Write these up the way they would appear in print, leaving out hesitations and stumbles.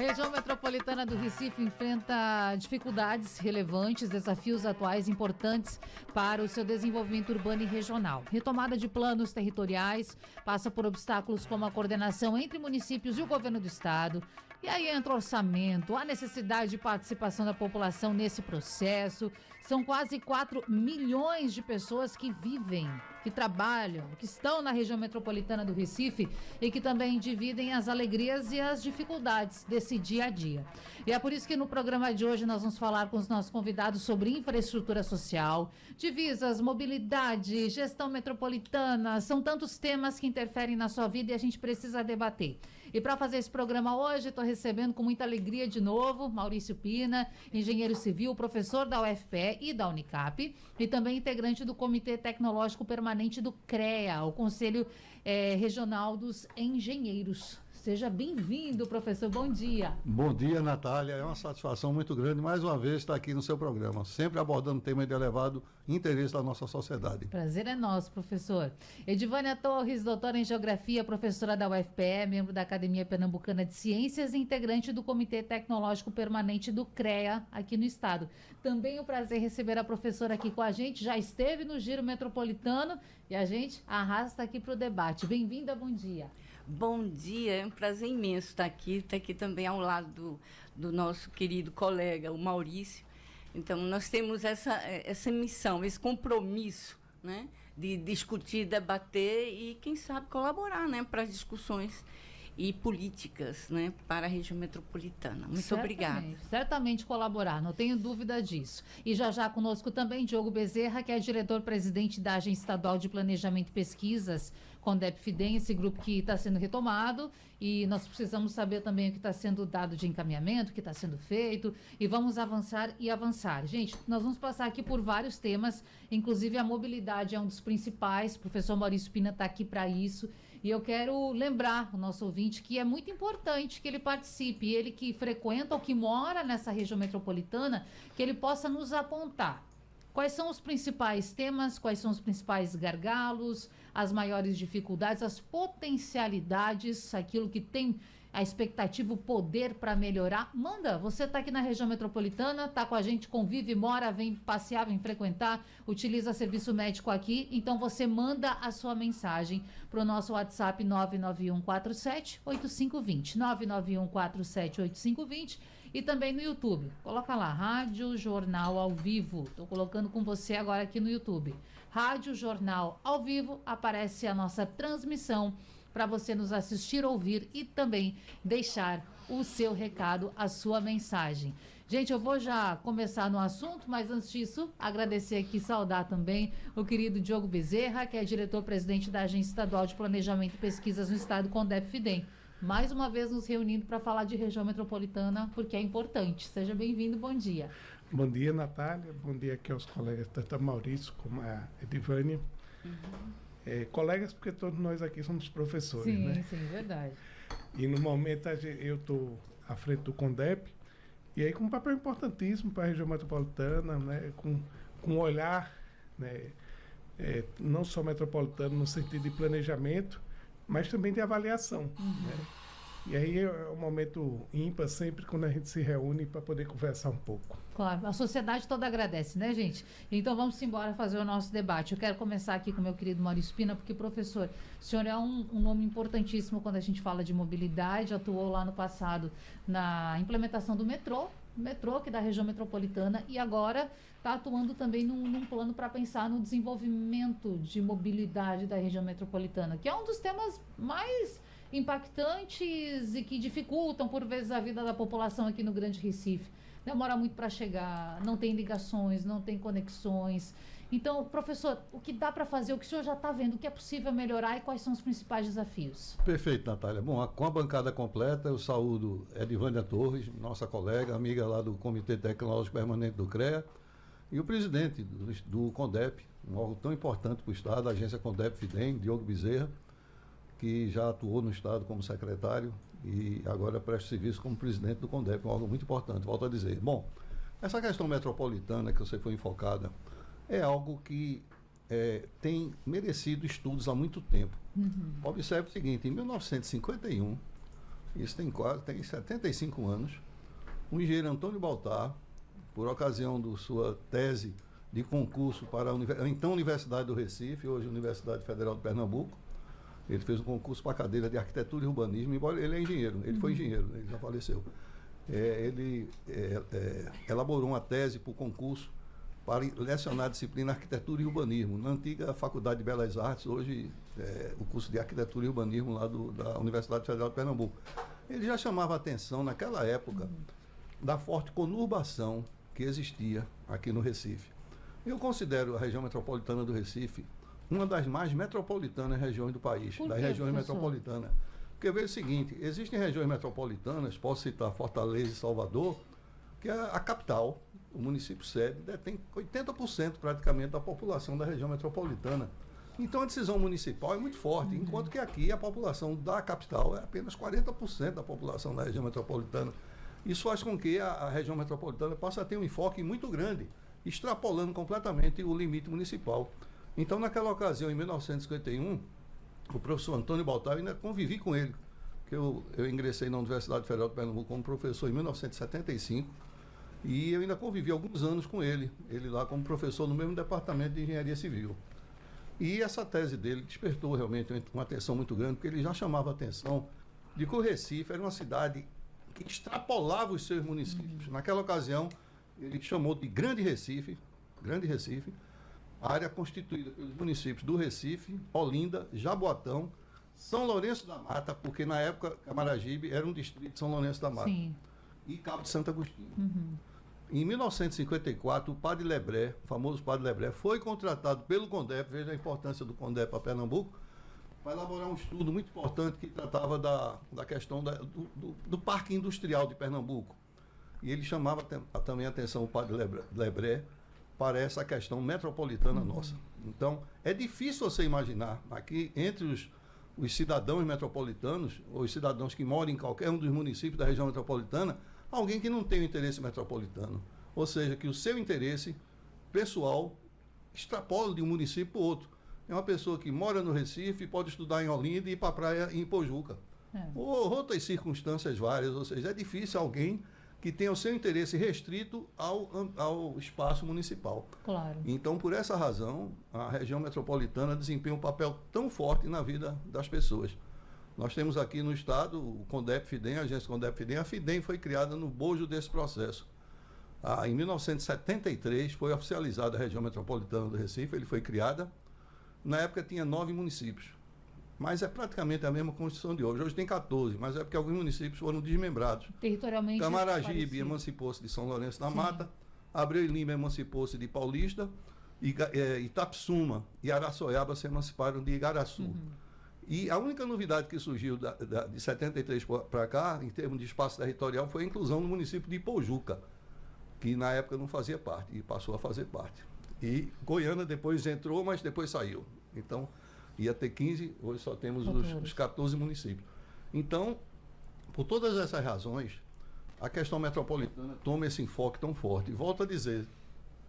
região metropolitana do Recife enfrenta dificuldades relevantes, desafios atuais importantes para o seu desenvolvimento urbano e regional. Retomada de planos territoriais passa por obstáculos como a coordenação entre municípios e o governo do estado. E aí entra o orçamento, a necessidade de participação da população nesse processo. São quase 4 milhões de pessoas que vivem, que trabalham, que estão na região metropolitana do Recife e que também dividem as alegrias e as dificuldades desse dia a dia. E é por isso que no programa de hoje nós vamos falar com os nossos convidados sobre infraestrutura social, divisas, mobilidade, gestão metropolitana. São tantos temas que interferem na sua vida e a gente precisa debater. E para fazer esse programa hoje, estou recebendo com muita alegria de novo Maurício Pina, engenheiro civil, professor da UFPE e da Unicap, e também integrante do Comitê Tecnológico Permanente do CREA, o Conselho Regional dos Engenheiros. Seja bem-vindo, professor. Bom dia. Bom dia, Natália. É uma satisfação muito grande, mais uma vez, estar aqui no seu programa, sempre abordando temas de elevado interesse da nossa sociedade. Prazer é nosso, professor. Edivânia Torres, doutora em Geografia, professora da UFPE, membro da Academia Pernambucana de Ciências e integrante do Comitê Tecnológico Permanente do CREA, aqui no estado. Também o prazer receber a professora aqui com a gente, já esteve no Giro Metropolitano e a gente arrasta aqui para o debate. Bem-vinda, bom dia. Bom dia, é um prazer imenso estar aqui também ao lado do nosso querido colega, o Maurício. Então, nós temos essa missão, esse compromisso, né, de discutir, debater e, quem sabe, colaborar, né, para as discussões e políticas, né, para a região metropolitana. Muito obrigada. Certamente colaborar, não tenho dúvida disso. E já conosco também Diogo Bezerra, que é diretor-presidente da Agência Estadual de Planejamento e Pesquisas, CONDEP-FIDEM, esse grupo que está sendo retomado, e nós precisamos saber também o que está sendo dado de encaminhamento, o que está sendo feito, e vamos avançar e avançar. Gente, nós vamos passar aqui por vários temas, inclusive a mobilidade é um dos principais, o professor Maurício Pina está aqui para isso, e eu quero lembrar o nosso ouvinte que é muito importante que ele participe, ele que frequenta ou que mora nessa região metropolitana, que ele possa nos apontar quais são os principais temas, quais são os principais gargalos, as maiores dificuldades, as potencialidades, aquilo que tem a expectativa, o poder para melhorar. Manda, você está aqui na região metropolitana, está com a gente, convive, mora, vem passear, vem frequentar, utiliza serviço médico aqui, então você manda a sua mensagem para o nosso WhatsApp 99147-8520, 99147-8520 e também no YouTube. Coloca lá, Rádio Jornal ao Vivo, estou colocando com você agora aqui no YouTube. Rádio Jornal ao Vivo, aparece a nossa transmissão para você nos assistir, ouvir e também deixar o seu recado, a sua mensagem. Gente, eu vou já começar no assunto, mas antes disso, agradecer aqui, saudar também o querido Diogo Bezerra, que é diretor-presidente da Agência Estadual de Planejamento e Pesquisas no Estado, CONDEP-FIDEM. Mais uma vez nos reunindo para falar de região metropolitana, porque é importante. Seja bem-vindo, bom dia. Bom dia, Natália. Bom dia aqui aos colegas, tanto a Maurício como a Edivânia. Colegas, porque todos nós aqui somos professores, sim, né? Sim, verdade. E no momento eu estou à frente do CONDEP, e aí com um papel importantíssimo para a região metropolitana, né? Com um olhar, né? Não só metropolitano no sentido de planejamento, mas também de avaliação, né? E aí é um momento ímpar sempre quando a gente se reúne para poder conversar um pouco. Claro, a sociedade toda agradece, né, gente? Então vamos embora fazer o nosso debate. Eu quero começar aqui com o meu querido Maurício Pina, porque, professor, o senhor é um nome importantíssimo quando a gente fala de mobilidade, atuou lá no passado na implementação do metrô, que é da região metropolitana, e agora está atuando também num plano para pensar no desenvolvimento de mobilidade da região metropolitana, que é um dos temas mais impactantes e que dificultam, por vezes, a vida da população aqui no Grande Recife. Demora muito para chegar, não tem ligações, não tem conexões. Então, professor, o que dá para fazer, o que o senhor já está vendo, o que é possível melhorar e quais são os principais desafios? Perfeito, Natália. Bom, com a bancada completa, eu saúdo Edivânia Torres, nossa colega, amiga lá do Comitê Tecnológico Permanente do CREA, e o presidente do CONDEP, um órgão tão importante para o Estado, a agência CONDEP-FIDEM, Diogo Bezerra, que já atuou no Estado como secretário e agora presta serviço como presidente do CONDEP, um órgão muito importante, volto a dizer. Bom, essa questão metropolitana que você foi enfocada é algo que tem merecido estudos há muito tempo. Observe o seguinte, em 1951, isso tem 75 anos, o engenheiro Antônio Baltar, por ocasião da sua tese de concurso para a então Universidade do Recife, hoje Universidade Federal de Pernambuco, ele fez um concurso para a cadeira de Arquitetura e Urbanismo, embora ele é engenheiro, ele foi engenheiro, ele já faleceu. Ele elaborou uma tese para o concurso para lecionar a disciplina Arquitetura e Urbanismo, na antiga Faculdade de Belas Artes, hoje o curso de Arquitetura e Urbanismo lá da Universidade Federal de Pernambuco. Ele já chamava a atenção, naquela época, da forte conurbação que existia aqui no Recife. Eu considero a região metropolitana do Recife uma das mais metropolitanas regiões do país, das regiões metropolitanas. Porque veja o seguinte, existem regiões metropolitanas, posso citar Fortaleza e Salvador, que é a capital, o município sede, detém 80% praticamente da população da região metropolitana. Então a decisão municipal é muito forte, enquanto que aqui a população da capital é apenas 40% da população da região metropolitana. Isso faz com que a região metropolitana passe a ter um enfoque muito grande, extrapolando completamente o limite municipal. Então, naquela ocasião, em 1951, o professor Antônio Baltar, eu ainda convivi com ele, que eu ingressei na Universidade Federal de Pernambuco como professor em 1975, e eu ainda convivi alguns anos com ele lá como professor no mesmo departamento de Engenharia Civil. E essa tese dele despertou realmente uma atenção muito grande, porque ele já chamava a atenção de que o Recife era uma cidade que extrapolava os seus municípios. Naquela ocasião, ele chamou de Grande Recife, a área constituída pelos municípios do Recife, Olinda, Jaboatão, São Lourenço da Mata, porque na época Camaragibe era um distrito de São Lourenço da Mata, sim, e Cabo de Santo Agostinho. Em 1954, o Padre Lebré, o famoso Padre Lebré, foi contratado pelo CONDEP, veja a importância do CONDEP para Pernambuco, para elaborar um estudo muito importante que tratava da questão do Parque Industrial de Pernambuco. E ele chamava também a atenção, o Padre Lebré, para essa questão metropolitana nossa. Então, é difícil você imaginar aqui, entre os cidadãos metropolitanos, ou os cidadãos que moram em qualquer um dos municípios da região metropolitana, alguém que não tem o interesse metropolitano. Ou seja, que o seu interesse pessoal extrapola de um município para o outro. É uma pessoa que mora no Recife, pode estudar em Olinda e ir para a praia em Pojuca. Ou outras circunstâncias várias. Ou seja, é difícil alguém que tenha o seu interesse restrito ao espaço municipal. Claro. Então, por essa razão, a região metropolitana desempenha um papel tão forte na vida das pessoas. Nós temos aqui no estado o CONDEP-FIDEM, a agência CONDEP-FIDEM. A FIDEM foi criada no bojo desse processo. Em 1973 foi oficializada a região metropolitana do Recife, ele foi criada. Na época tinha 9 municípios, mas é praticamente a mesma Constituição de hoje. Hoje tem 14, mas é porque alguns municípios foram desmembrados. Territorialmente Camaragibe emancipou-se de São Lourenço da Mata, Abreu e Lima emancipou-se de Paulista, Itapsuma e Araçoiaba se emanciparam de Igaraçu. E a única novidade que surgiu de 73 para cá, em termos de espaço territorial, foi a inclusão do município de Pojuca, que na época não fazia parte e passou a fazer parte. E Goiânia depois entrou, mas depois saiu. Então, ia ter 15, hoje só temos os 14 municípios. Então, por todas essas razões, a questão metropolitana toma esse enfoque tão forte. E volto a dizer,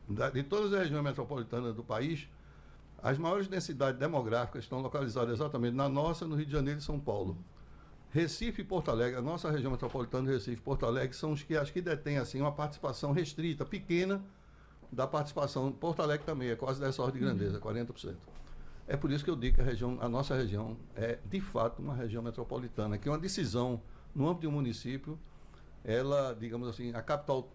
de todas as regiões metropolitanas do país, as maiores densidades demográficas estão localizadas exatamente na nossa, no Rio de Janeiro e São Paulo. Recife e Porto Alegre, a nossa região metropolitana de Recife e Porto Alegre, são os que acho que detêm assim, uma participação restrita, pequena, da participação. Porto Alegre também é quase dessa ordem de grandeza, 40%. É por isso que eu digo que a nossa região é, de fato, uma região metropolitana, que uma decisão no âmbito de um município, ela, digamos assim, a capital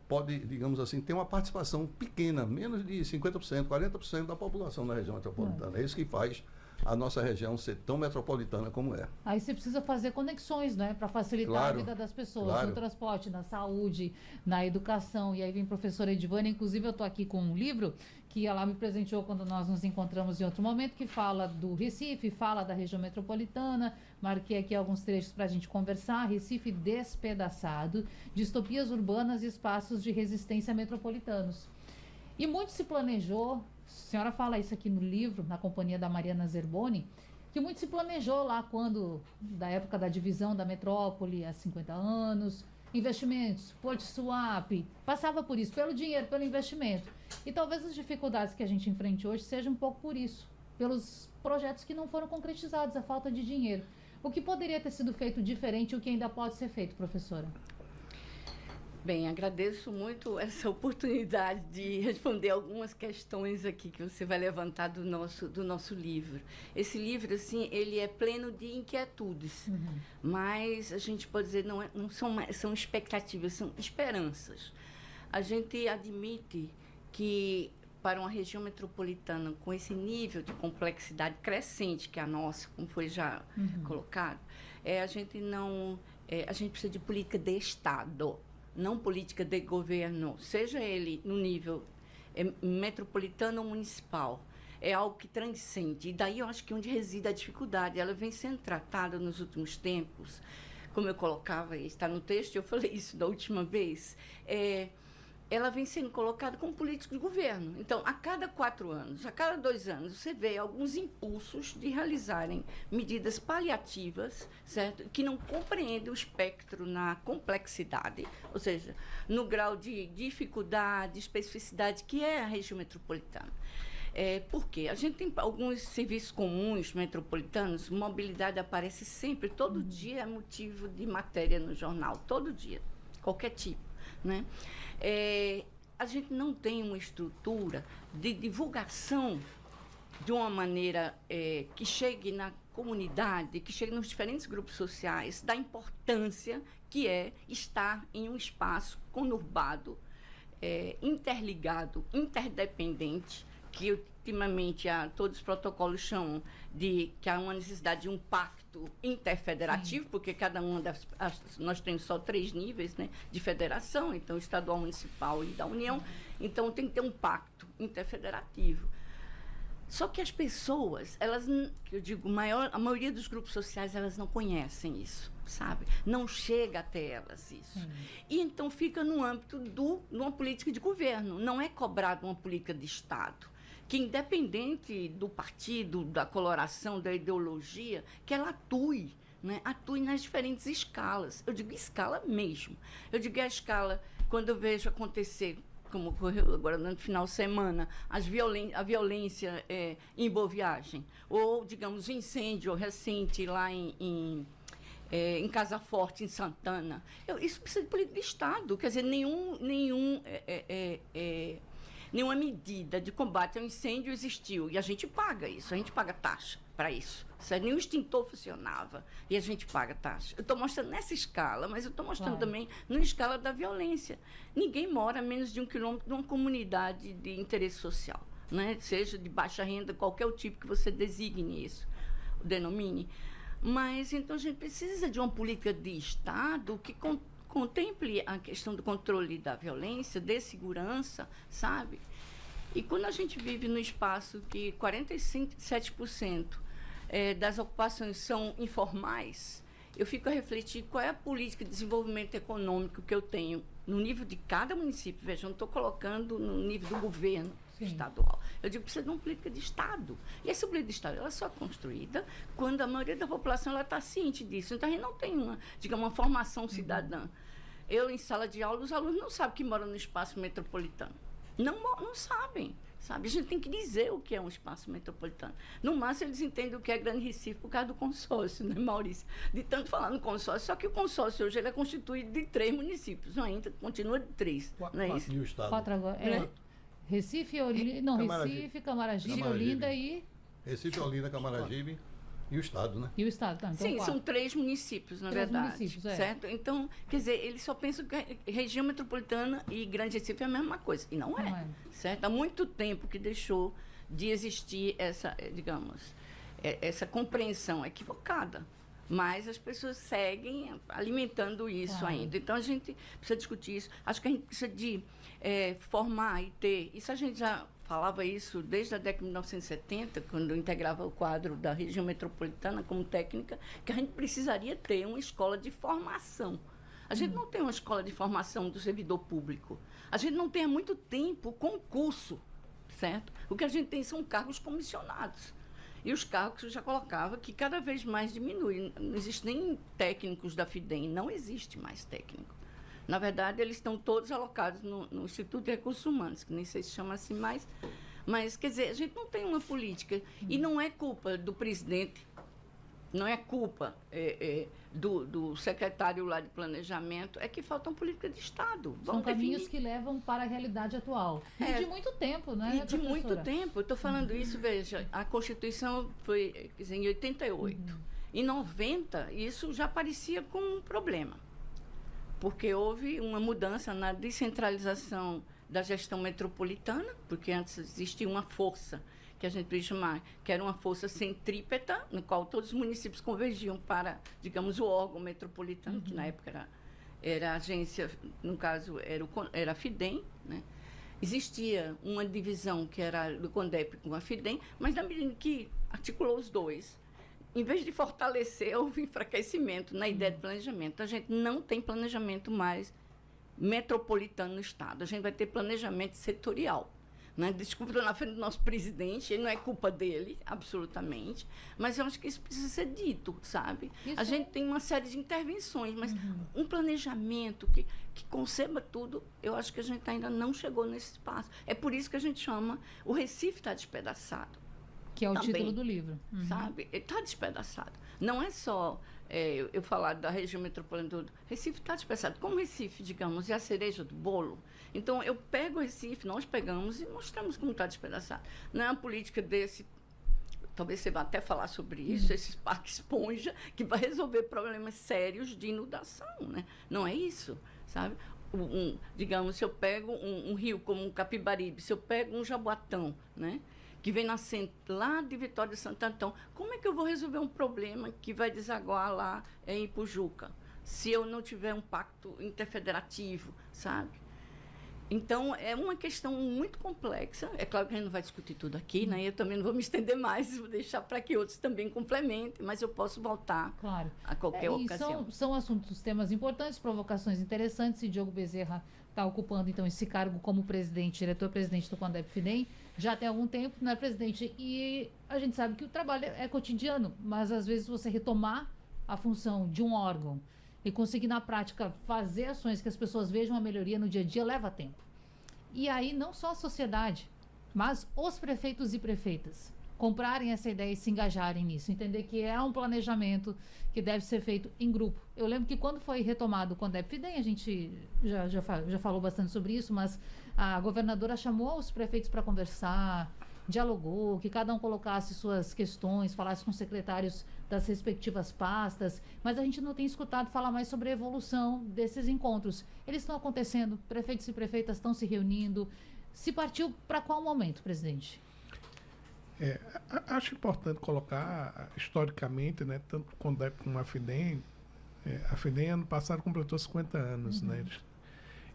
pode, digamos assim, ter uma participação pequena, menos de 50%, 40% da população da região metropolitana. É isso que faz a nossa região ser tão metropolitana como é. Aí você precisa fazer conexões, né, para facilitar a vida das pessoas, no transporte, na saúde, na educação. E aí vem a professora Edivânia, inclusive eu estou aqui com um livro que ela me presenteou quando nós nos encontramos em outro momento, que fala do Recife, fala da região metropolitana. Marquei aqui alguns trechos para a gente conversar. Recife despedaçado, distopias urbanas e espaços de resistência metropolitanos. E muito se planejou, a senhora fala isso aqui no livro, na companhia da Mariana Zerboni, que muito se planejou lá da época da divisão da metrópole, há 50 anos, investimentos, Porto Swap, passava por isso, pelo dinheiro, pelo investimento. E talvez as dificuldades que a gente enfrente hoje sejam um pouco por isso, pelos projetos que não foram concretizados, a falta de dinheiro. O que poderia ter sido feito diferente e o que ainda pode ser feito, professora? Bem, agradeço muito essa oportunidade de responder algumas questões aqui que você vai levantar do nosso livro. Esse livro, assim, ele é pleno de inquietudes, mas a gente pode dizer, não são expectativas, são esperanças. A gente admite que para uma região metropolitana com esse nível de complexidade crescente que é a nossa, como foi já colocado, a gente precisa de política de Estado, não política de governo, seja ele no nível metropolitano ou municipal. É algo que transcende. E daí eu acho que onde reside a dificuldade, ela vem sendo tratada nos últimos tempos, como eu colocava, está no texto, eu falei isso da última vez, ela vem sendo colocada como política de governo. Então, a cada 4 anos, a cada 2 anos, você vê alguns impulsos de realizarem medidas paliativas, certo? Que não compreendem o espectro na complexidade, ou seja, no grau de dificuldade, especificidade que é a região metropolitana. Por quê? A gente tem alguns serviços comuns metropolitanos, mobilidade aparece sempre, todo dia é motivo de matéria no jornal, todo dia, qualquer tipo, né? A gente não tem uma estrutura de divulgação de uma maneira que chegue na comunidade, que chegue nos diferentes grupos sociais, da importância que é estar em um espaço conurbado, interligado, interdependente, que ultimamente todos os protocolos chamam de que há uma necessidade de um pacto interfederativo, porque cada uma nós temos só 3 níveis, né, de federação, então estadual, municipal e da União, então tem que ter um pacto interfederativo. Só que as pessoas, eu digo, a maioria dos grupos sociais, elas não conhecem isso, sabe? Não chega até elas isso. E então fica no âmbito de uma política de governo, não é cobrado uma política de Estado, que independente do partido, da coloração, da ideologia, que ela atue, né? Atue nas diferentes escalas. Eu digo escala mesmo. Eu digo a escala, quando eu vejo acontecer, como ocorreu agora no final de semana, a violência em Boa Viagem, ou, digamos, o incêndio recente lá em Casa Forte, em Santana. Isso precisa de política de Estado, quer dizer, nenhuma medida de combate ao incêndio existiu. E a gente paga isso, a gente paga taxa para isso. Nenhum extintor funcionava e a gente paga taxa. Eu estou mostrando nessa escala, mas eu estou mostrando também na escala da violência. Ninguém mora a menos de 1 quilômetro de uma comunidade de interesse social, né? Seja de baixa renda, qualquer o tipo que você designe isso, denomine. Mas, então, a gente precisa de uma política de Estado que contemple a questão do controle da violência, de segurança, sabe? E quando a gente vive no espaço que 47% das ocupações são informais, eu fico a refletir qual é a política de desenvolvimento econômico que eu tenho no nível de cada município. Veja, eu não estou colocando no nível do governo estadual. Eu digo que precisa de uma política de Estado. E essa política de Estado ela só é construída quando a maioria da população está ciente disso. Então, a gente não tem uma formação cidadã. Eu, em sala de aula, os alunos não sabem que moram no espaço metropolitano. Não sabem. Sabe? A gente tem que dizer o que é um espaço metropolitano. No máximo, eles entendem o que é Grande Recife por causa do consórcio, né, Maurício? De tanto falar no consórcio, só que o consórcio hoje ele é constituído de 3 municípios, ainda continua de 3. Não é isso? E o Estado? 4 agora. Recife, Recife, Camaragibe, Olinda e... Recife, Olinda, Camaragibe e o Estado, né? E o Estado, tá? Então, sim, 4. São 3 municípios, na verdade. Municípios, certo? Então, quer dizer, eles só pensam que região metropolitana e Grande Recife é a mesma coisa. E não é. Certo? Há muito tempo que deixou de existir essa, digamos, essa compreensão equivocada. Mas as pessoas seguem alimentando isso ainda. Então, a gente precisa discutir isso. Acho que a gente precisa de formar e ter... Isso a gente já falava isso desde a década de 1970, quando eu integrava o quadro da região metropolitana como técnica, que a gente precisaria ter uma escola de formação. A gente não tem uma escola de formação do servidor público. A gente não tem há muito tempo concurso, certo? O que a gente tem são cargos comissionados. E os cargos eu já colocava que cada vez mais diminui. Não existe nem técnicos da FIDEM, não existe mais técnico. Na verdade, eles estão todos alocados no Instituto de Recursos Humanos, que nem sei se chama assim mais. Mas, quer dizer, a gente não tem uma política. E não é culpa do presidente, não é culpa do secretário lá de planejamento, é que faltam políticas de Estado. São caminhos que levam para a realidade atual. E de muito tempo, né, E de muito tempo. Eu estou falando isso, veja, a Constituição foi, quer dizer, em 88. Em 90, isso já parecia como um problema, porque houve uma mudança na descentralização da gestão metropolitana, porque antes existia uma força que a gente podia chamar, que era uma força centrípeta, no qual todos os municípios convergiam para, digamos, o órgão metropolitano, que na época era a agência, no caso, era a FIDEM, né? Existia uma divisão que era do CONDEP com a FIDEM, mas na medida que articulou os dois, em vez de fortalecer, houve enfraquecimento na ideia de planejamento. A gente não tem planejamento mais metropolitano no Estado. A gente vai ter planejamento setorial. Né? Desculpa, estou na frente do nosso presidente, não é culpa dele, absolutamente, mas eu acho que isso precisa ser dito, sabe? A gente tem uma série de intervenções, mas um planejamento que conceba tudo, eu acho que a gente ainda não chegou nesse espaço. É por isso que a gente chama o Recife está despedaçado. Que é o título do livro. Sabe? Ele está despedaçado. Não é só eu falar da região metropolitana. Recife está despedaçado. Como Recife, digamos, é a cereja do bolo. Então, eu pego o Recife, nós pegamos e mostramos como está despedaçado. Não é uma política desse... Talvez você vá até falar sobre isso, esse parque esponja, que vai resolver problemas sérios de inundação, né? Não é isso, sabe? Digamos, se eu pego um rio como um Capibaribe, se eu pego um Jaboatão, né? Que vem nascendo lá de Vitória de Santo Antão, como é que eu vou resolver um problema que vai desaguar lá em Ipujuca, se eu não tiver um pacto interfederativo, sabe? Então, é uma questão muito complexa. É claro que a gente não vai discutir tudo aqui, né? Eu também não vou me estender mais, vou deixar para que outros também complementem, mas eu posso voltar a qualquer ocasião. São assuntos, temas importantes, provocações interessantes, e Diogo Bezerra está ocupando, então, esse cargo como presidente, diretor-presidente do CONDEP-FIDEM, já tem algum tempo, né, presidente? E a gente sabe que o trabalho é cotidiano, mas às vezes você retomar a função de um órgão e conseguir, na prática, fazer ações que as pessoas vejam a melhoria no dia a dia, leva tempo. E aí, não só a sociedade, mas os prefeitos e prefeitas comprarem essa ideia e se engajarem nisso, entender que é um planejamento que deve ser feito em grupo. Eu lembro que quando foi retomado o CONDEP-FIDEM, a gente já falou bastante sobre isso, mas a governadora chamou os prefeitos para conversar, dialogou, que cada um colocasse suas questões, falasse com os secretários das respectivas pastas, mas a gente não tem escutado falar mais sobre a evolução desses encontros. Eles estão acontecendo, prefeitos e prefeitas estão se reunindo. Se partiu para qual momento, presidente? Acho importante colocar, historicamente, né, tanto o CONDEP como a FIDEM ano passado completou 50 anos, né?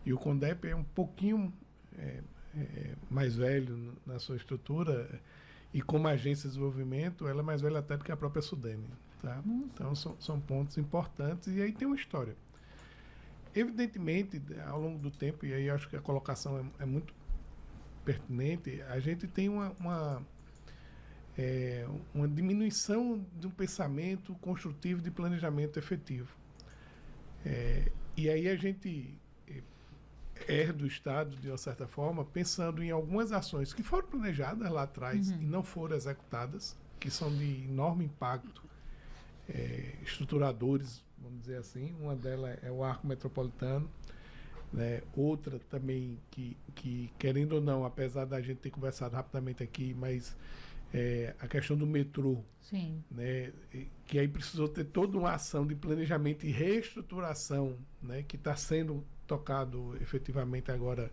E o CONDEP é um pouquinho mais velho na sua estrutura, e como agência de desenvolvimento, ela é mais velha até do que a própria Sudene. Tá? Então, são pontos importantes, e aí tem uma história. Evidentemente, ao longo do tempo, e aí acho que a colocação é muito pertinente, a gente tem uma diminuição de um pensamento construtivo de planejamento efetivo. E aí a gente herda o Estado, de uma certa forma, pensando em algumas ações que foram planejadas lá atrás e não foram executadas, que são de enorme impacto, estruturadores, vamos dizer assim. Uma delas é o Arco Metropolitano, né? Outra também que, querendo ou não, apesar da gente ter conversado rapidamente aqui, mas a questão do metrô, Sim. Né? Que aí precisou ter toda uma ação de planejamento e reestruturação, né? Que está sendo tocado efetivamente agora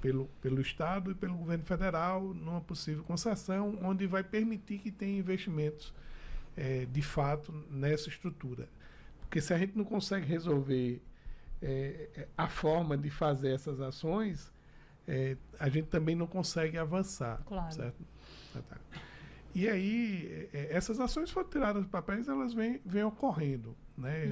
pelo Estado e pelo governo federal, numa possível concessão, onde vai permitir que tenha investimentos de fato nessa estrutura. Porque se a gente não consegue resolver a forma de fazer essas ações, a gente também não consegue avançar. Claro. Certo? E aí, essas ações foram tiradas do papel e elas vêm ocorrendo. Né?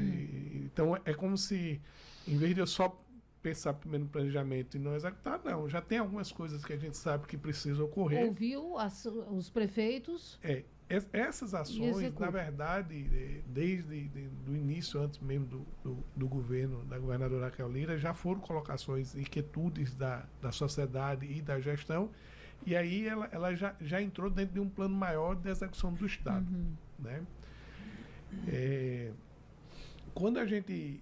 Então, é como se, em vez de eu só pensar primeiro no planejamento e não executar, não. Já tem algumas coisas que a gente sabe que precisam ocorrer. Ouviu os prefeitos? Essas ações, na verdade, desde o início, antes mesmo do governo, da governadora Raquel Lira, já foram colocações, inquietudes da sociedade e da gestão, e aí ela já entrou dentro de um plano maior de execução do Estado. né? Quando a gente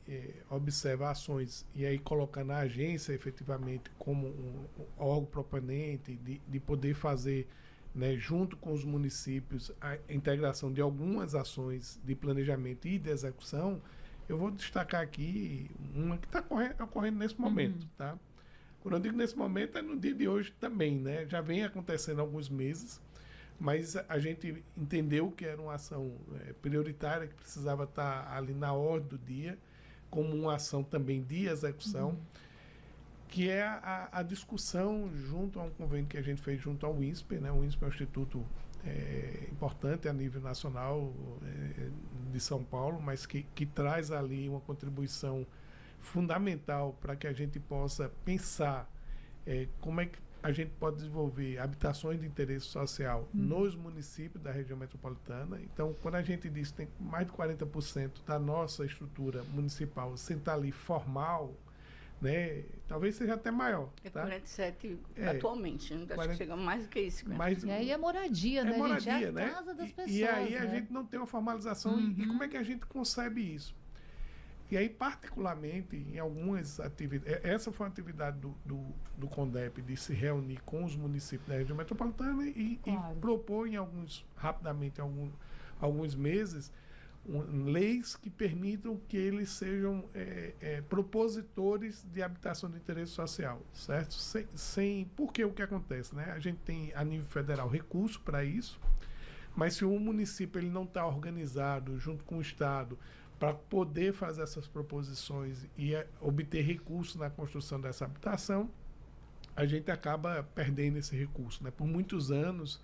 observa ações e aí colocando a agência efetivamente como um órgão proponente de poder fazer, né, junto com os municípios a integração de algumas ações de planejamento e de execução, eu vou destacar aqui uma que está ocorrendo nesse momento, tá? Quando eu digo nesse momento, é no dia de hoje também, né? Já vem acontecendo há alguns meses, mas a gente entendeu que era uma ação prioritária, que precisava estar ali na ordem do dia, como uma ação também de execução, que é a discussão junto a um convênio que a gente fez junto ao INSPER, né? O INSPER é um instituto importante a nível nacional de São Paulo, mas que traz ali uma contribuição fundamental para que a gente possa pensar como é que a gente pode desenvolver habitações de interesse social nos municípios da região metropolitana. Então, quando a gente diz que tem mais de 40% da nossa estrutura municipal sentar ali formal, né, talvez seja até maior. É tá? 47 atualmente, né? Acho que chega mais do que isso. Mas, e aí é moradia, né, moradia, gente? É a né? casa das pessoas. E aí a né? gente não tem uma formalização. E como é que a gente concebe isso? E aí, particularmente, em algumas atividades... Essa foi uma atividade do CONDEP, de se reunir com os municípios da região metropolitana e propor, rapidamente, em alguns meses, leis que permitam que eles sejam propositores de habitação de interesse social, certo? Porque o que acontece, né? A gente tem, a nível federal, recurso para isso, mas se o município ele não está organizado junto com o Estado para poder fazer essas proposições e obter recursos na construção dessa habitação, a gente acaba perdendo esse recurso, né? Por muitos anos,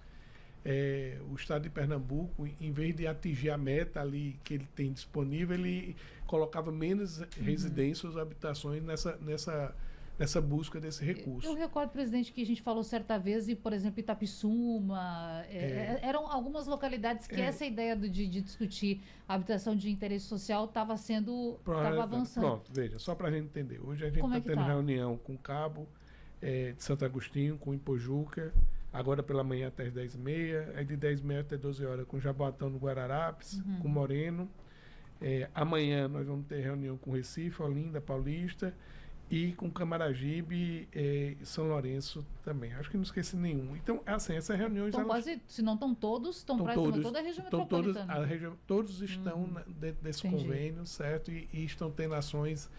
o Estado de Pernambuco, em vez de atingir a meta ali que ele tem disponível, ele colocava menos residências ou habitações nessa busca desse recurso. Eu recordo, presidente, que a gente falou certa vez, e, por exemplo, Itapissuma, eram algumas localidades que essa ideia de discutir habitação de interesse social estava avançando. Pronto, veja, só para a gente entender. Hoje a gente está tendo reunião com o Cabo de Santo Agostinho, com Ipojuca, agora pela manhã até as 10h30, aí de 10h30 até 12h com Jaboatão no Guararapes, com Moreno. Amanhã nós vamos ter reunião com Recife, Olinda, Paulista, e com Camaragibe e São Lourenço também. Acho que não esqueci nenhum. Então, assim, essas reuniões... Então, quase, se não estão todos, estão praticamente toda a região metropolitana. Todos estão dentro desse convênio, certo? E estão tendo ações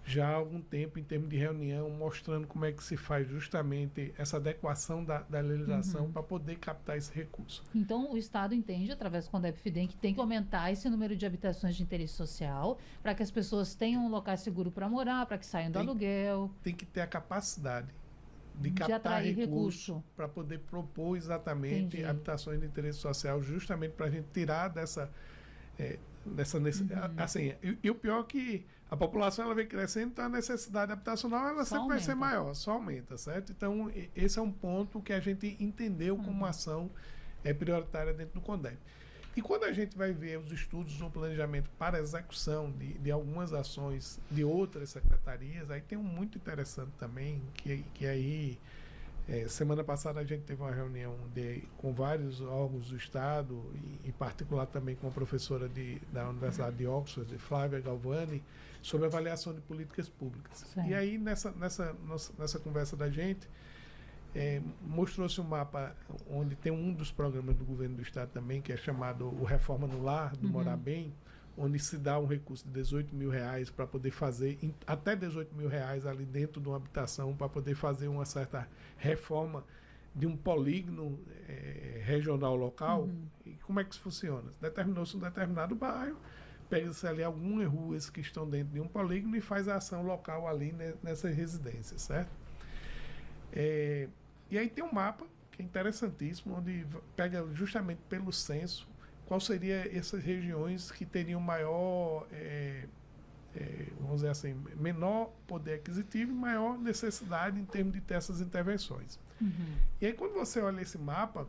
já há algum tempo em termos de reunião, mostrando como é que se faz justamente essa adequação da legislação para poder captar esse recurso. Então, o Estado entende, através do CONDEP-FIDEM, que tem que aumentar esse número de habitações de interesse social para que as pessoas tenham um local seguro para morar, para que saiam do aluguel. Tem que ter a capacidade de captar recurso para poder propor exatamente habitações de interesse social, justamente para a gente tirar dessa assim, e o pior é que a população ela vem crescendo, então a necessidade habitacional ela sempre vai ser maior, só aumenta, certo? Então, esse é um ponto que a gente entendeu como uma ação prioritária dentro do CONDEP. E quando a gente vai ver os estudos do planejamento para execução de algumas ações de outras secretarias, aí tem um muito interessante também, que aí semana passada a gente teve uma reunião com vários órgãos do Estado, em particular também com a professora da Universidade de Oxford, Flávia Galvani, sobre avaliação de políticas públicas. Sim. E aí, nessa conversa da gente, mostrou-se um mapa onde tem um dos programas do governo do Estado também, que é chamado o Reforma no Lar, do Morar Bem, onde se dá um recurso de R$18 mil para poder fazer, até R$18 mil ali dentro de uma habitação, para poder fazer uma certa reforma de um polígono regional local. E como é que isso funciona? Determinou-se um determinado bairro, pega-se ali algumas ruas que estão dentro de um polígono e faz a ação local ali nessas residências, certo? E aí tem um mapa, que é interessantíssimo, onde pega justamente pelo censo qual seria essas regiões que teriam maior, vamos dizer assim, menor poder aquisitivo e maior necessidade em termos de ter essas intervenções. E aí, quando você olha esse mapa,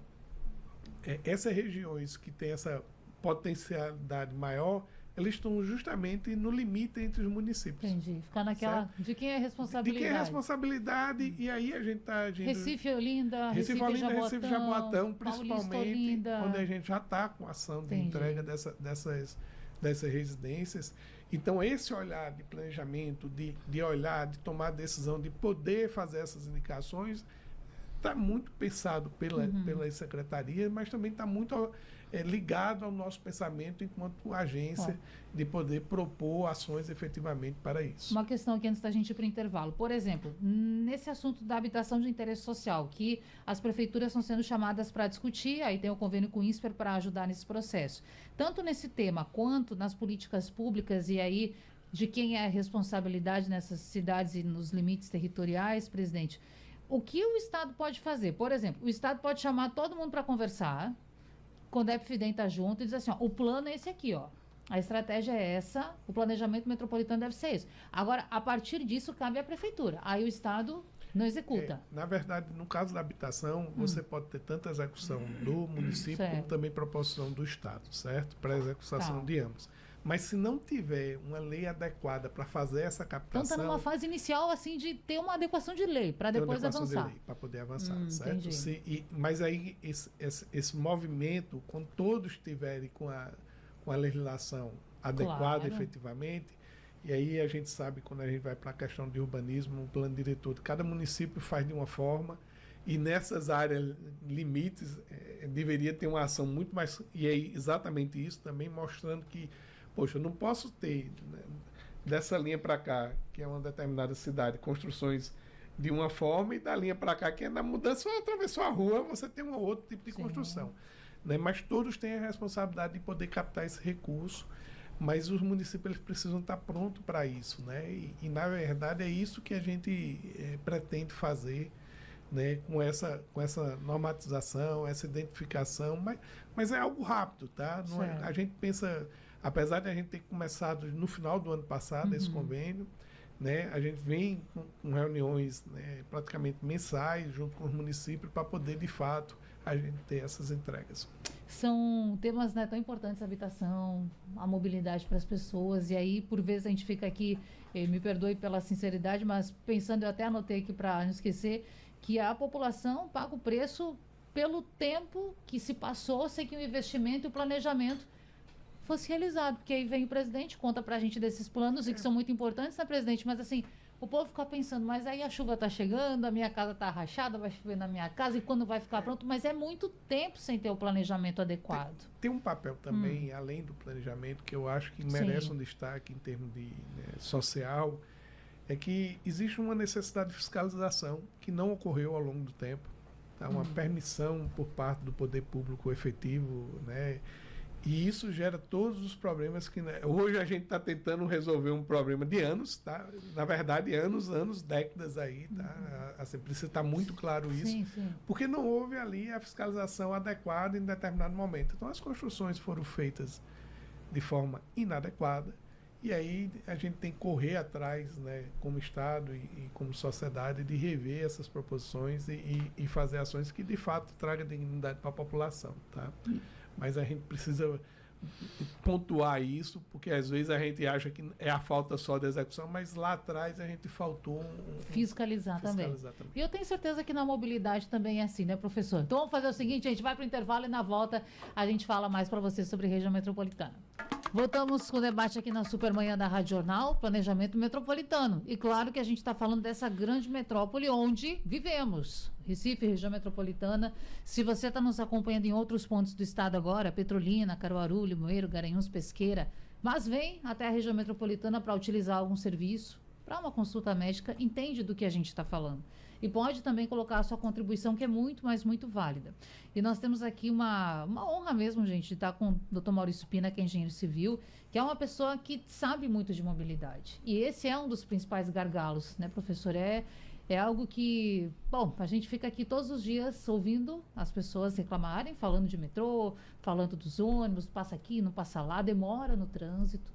essas regiões que têm essa potencialidade maior, elas estão justamente no limite entre os municípios. Entendi. Ficar naquela... Certo? De quem é a De responsabilidade? quem é a responsabilidade, e aí a gente está agindo... Recife, Olinda, Recife, Recife, Jaboatão, Paulista, principalmente, Olinda. onde a gente já está com ação de Entendi. entrega dessas residências. Então, esse olhar de planejamento, de olhar, de tomar decisão, de poder fazer essas indicações, está muito pensado pelas secretarias, mas também está muito ligado ao nosso pensamento enquanto agência de poder propor ações efetivamente para isso. Uma questão aqui antes da gente ir para o intervalo. Por exemplo, nesse assunto da habitação de interesse social, que as prefeituras estão sendo chamadas para discutir, aí tem o convênio com o INSPER para ajudar nesse processo. Tanto nesse tema quanto nas políticas públicas, e aí de quem é a responsabilidade nessas cidades e nos limites territoriais, presidente, o que o Estado pode fazer? Por exemplo, o Estado pode chamar todo mundo para conversar, quando a FIDEM está junto, e dizer assim, ó, o plano é esse aqui, ó. A estratégia é essa, o planejamento metropolitano deve ser isso. Agora, a partir disso, cabe à prefeitura. Aí o Estado não executa. Na verdade, no caso da habitação, você pode ter tanto a execução do município, Certo. como também proposição do Estado, certo? Para a execução Tá. de ambos. Mas se não tiver uma lei adequada para fazer essa Então captação... está numa fase inicial, assim, de ter uma adequação de lei, para depois avançar. Para poder avançar, certo? Entendi. Mas aí esse movimento, quando todos estiverem com a legislação adequada Claro. efetivamente, e aí a gente sabe, quando a gente vai para a questão de urbanismo, o plano diretor de cada município faz de uma forma, e nessas áreas limites deveria ter uma ação muito mais... E é exatamente isso também, mostrando que, poxa, eu não posso ter, né, dessa linha para cá, que é uma determinada cidade, construções de uma forma, e da linha para cá, que é na mudança, só atravessou a rua, você tem um outro tipo de construção. Né? Mas todos têm a responsabilidade de poder captar esse recurso, mas os municípios eles precisam estar prontos para isso. Né? E, na verdade, é isso que a gente pretende fazer, né, com essa normatização, essa identificação, mas é algo rápido, tá? Não é, a gente pensa, apesar de a gente ter começado no final do ano passado esse convênio, né, a gente vem com reuniões, né, praticamente mensais junto com os municípios para poder, de fato, a gente ter essas entregas. São temas, né, tão importantes, a habitação, a mobilidade para as pessoas, e aí, por vezes, a gente fica aqui, me perdoe pela sinceridade, mas pensando, eu até anotei aqui para não esquecer, que a população paga o preço pelo tempo que se passou sem que o investimento e o planejamento fosse realizado. Porque aí vem o presidente, conta pra gente desses planos, e que são muito importantes, né, presidente? Mas assim, o povo fica pensando, mas aí a chuva tá chegando, a minha casa tá rachada, vai chover na minha casa, e quando vai ficar pronto? Mas é muito tempo sem ter o planejamento adequado. Tem um papel também, além do planejamento, que eu acho que merece um destaque em termos de social, é que existe uma necessidade de fiscalização que não ocorreu ao longo do tempo. Tá? Uma permissão por parte do poder público efetivo, né? E isso gera todos os problemas que... Né? Hoje a gente está tentando resolver um problema de anos, tá? Na verdade, anos, décadas aí, tá? Assim, precisa estar muito claro isso. Sim. Porque não houve ali a fiscalização adequada em determinado momento. Então, as construções foram feitas de forma inadequada, e aí a gente tem que correr atrás, né, como Estado e como sociedade, de rever essas proposições e fazer ações que de fato tragam dignidade para a população. Tá? Mas a gente precisa pontuar isso, porque às vezes a gente acha que é a falta só da execução, mas lá atrás a gente faltou Fiscalizar também. E eu tenho certeza que na mobilidade também é assim, né, professor? Então vamos fazer o seguinte, a gente vai para o intervalo e na volta a gente fala mais para vocês sobre região metropolitana. Voltamos com o debate aqui na Supermanhã da Rádio Jornal, planejamento metropolitano. E claro que a gente está falando dessa grande metrópole onde vivemos. Recife, região metropolitana. Se você está nos acompanhando em outros pontos do estado agora, Petrolina, Caruaru, Limoeiro, Garanhuns, Pesqueira, mas vem até a região metropolitana para utilizar algum serviço, para uma consulta médica, entende do que a gente está falando. E pode também colocar a sua contribuição, que é muito, mas muito válida. E nós temos aqui uma honra mesmo, gente, de estar com o Dr. Maurício Pina, que é engenheiro civil, que é uma pessoa que sabe muito de mobilidade. E esse é um dos principais gargalos, né, professor? É algo que, bom, a gente fica aqui todos os dias ouvindo as pessoas reclamarem, falando de metrô, falando dos ônibus, passa aqui, não passa lá, demora no trânsito.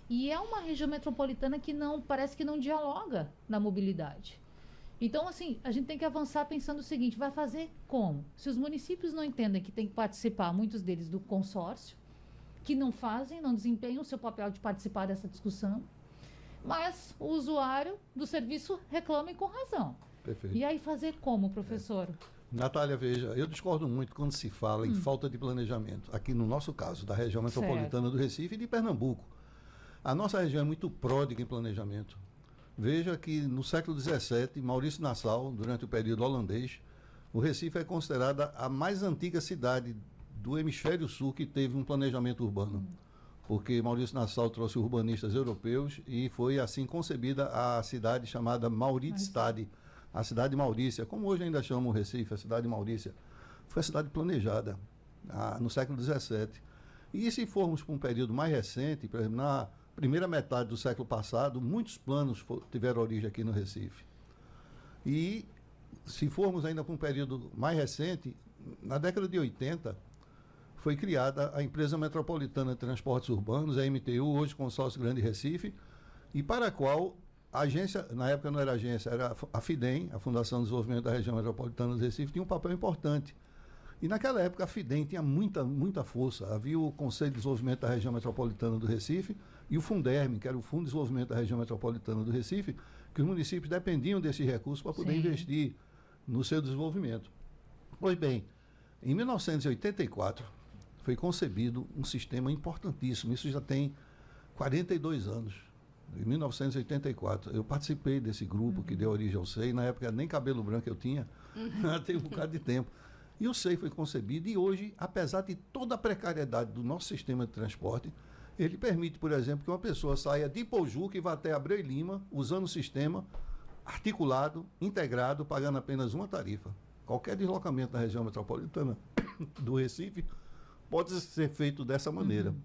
E é uma região metropolitana que parece que não dialoga na mobilidade. Então, assim, a gente tem que avançar pensando o seguinte, vai fazer como? Se os municípios não entendem que tem que participar, muitos deles, do consórcio, que não fazem, não desempenham o seu papel de participar dessa discussão, mas o usuário do serviço reclama e com razão. Perfeito. E aí fazer como, professor? Natália, veja, eu discordo muito quando se fala em falta de planejamento, aqui no nosso caso, da região metropolitana do Recife e de Pernambuco. A nossa região é muito pródiga em planejamento. Veja que no século XVII, Maurício Nassau, durante o período holandês, o Recife é considerada a mais antiga cidade do hemisfério sul que teve um planejamento urbano. Porque Maurício Nassau trouxe urbanistas europeus e foi assim concebida a cidade chamada Mauritsstad, a cidade de Maurícia, como hoje ainda chamam o Recife, a cidade de Maurícia. Foi a cidade planejada no século XVII. E se formos para um período mais recente, por exemplo, na primeira metade do século passado, muitos planos tiveram origem aqui no Recife. E se formos ainda para um período mais recente, na década de 80, foi criada a Empresa Metropolitana de Transportes Urbanos, a MTU, hoje Consórcio Grande Recife, e para a qual a agência, na época não era agência, era a FIDEM, a Fundação de Desenvolvimento da Região Metropolitana do Recife, tinha um papel importante. E naquela época a FIDEM tinha muita força. Havia o Conselho de Desenvolvimento da Região Metropolitana do Recife e o Funderm, que era o Fundo de Desenvolvimento da Região Metropolitana do Recife, que os municípios dependiam desses recursos para poder investir no seu desenvolvimento. Pois bem, em 1984 foi concebido um sistema importantíssimo, isso já tem 42 anos, em 1984. Eu participei desse grupo que deu origem ao SEI, na época nem cabelo branco eu tinha, tem um bocado de tempo. E o SEI foi concebido e hoje, apesar de toda a precariedade do nosso sistema de transporte, ele permite, por exemplo, que uma pessoa saia de Ipojuca e vá até Abreu e Lima, usando o sistema articulado, integrado, pagando apenas uma tarifa. Qualquer deslocamento na região metropolitana do Recife pode ser feito dessa maneira.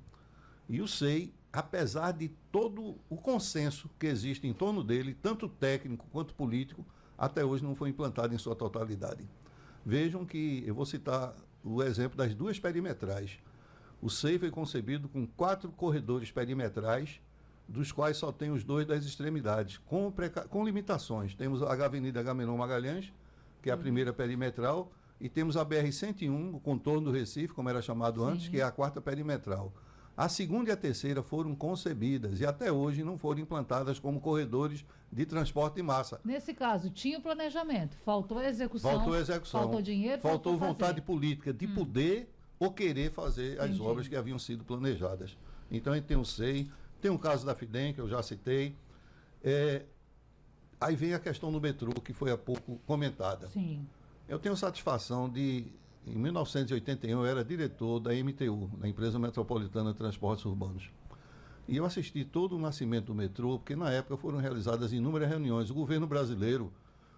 E o SEI, apesar de todo o consenso que existe em torno dele, tanto técnico quanto político, até hoje não foi implantado em sua totalidade. Vejam que eu vou citar o exemplo das duas perimetrais. O SEI foi concebido com 4 corredores perimetrais, dos quais só tem os 2 das extremidades, com limitações. Temos a Avenida Agamenon Magalhães, que é a primeira perimetral, e temos a BR-101, o contorno do Recife, como era chamado antes, que é a 4ª perimetral. A segunda e a terceira foram concebidas e até hoje não foram implantadas como corredores de transporte de massa. Nesse caso, tinha o planejamento, faltou a execução. Faltou dinheiro, faltou vontade política de poder ou querer fazer as obras que haviam sido planejadas. Então, a gente tem o SEI, tem o caso da FIDEM, que eu já citei. Aí vem a questão do metrô, que foi há pouco comentada. Sim. Eu tenho satisfação de... Em 1981, eu era diretor da MTU, da Empresa Metropolitana de Transportes Urbanos. E eu assisti todo o nascimento do metrô, porque na época foram realizadas inúmeras reuniões. O governo brasileiro,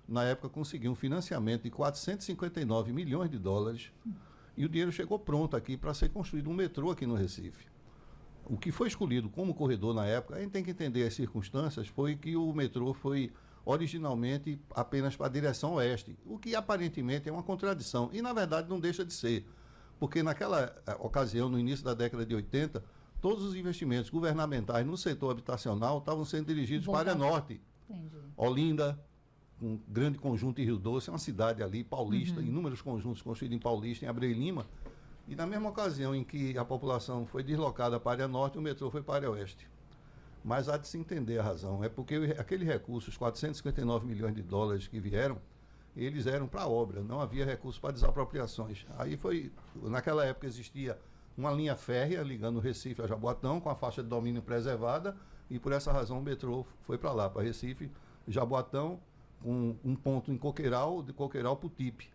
na época, conseguiu um financiamento de 459 milhões de dólares e o dinheiro chegou pronto aqui para ser construído um metrô aqui no Recife. O que foi escolhido como corredor na época, a gente tem que entender as circunstâncias, foi que o metrô foi originalmente apenas para a direção oeste, o que aparentemente é uma contradição, e na verdade não deixa de ser, porque naquela ocasião, no início da década de 80, todos os investimentos governamentais no setor habitacional estavam sendo dirigidos para a área norte. Entendi. Olinda, um grande conjunto em Rio Doce, é uma cidade ali, Paulista, inúmeros conjuntos construídos em Paulista, em Abreu e Lima, e na mesma ocasião em que a população foi deslocada para a área norte, o metrô foi para a área oeste. Mas há de se entender a razão. É porque aquele recurso, os 459 milhões de dólares que vieram, eles eram para a obra, não havia recurso para desapropriações. Aí foi, naquela época existia uma linha férrea ligando Recife a Jaboatão, com a faixa de domínio preservada, e por essa razão o metrô foi para lá, para Recife, Jaboatão, com um ponto em Coqueiral, de Coqueiral para o Tipe.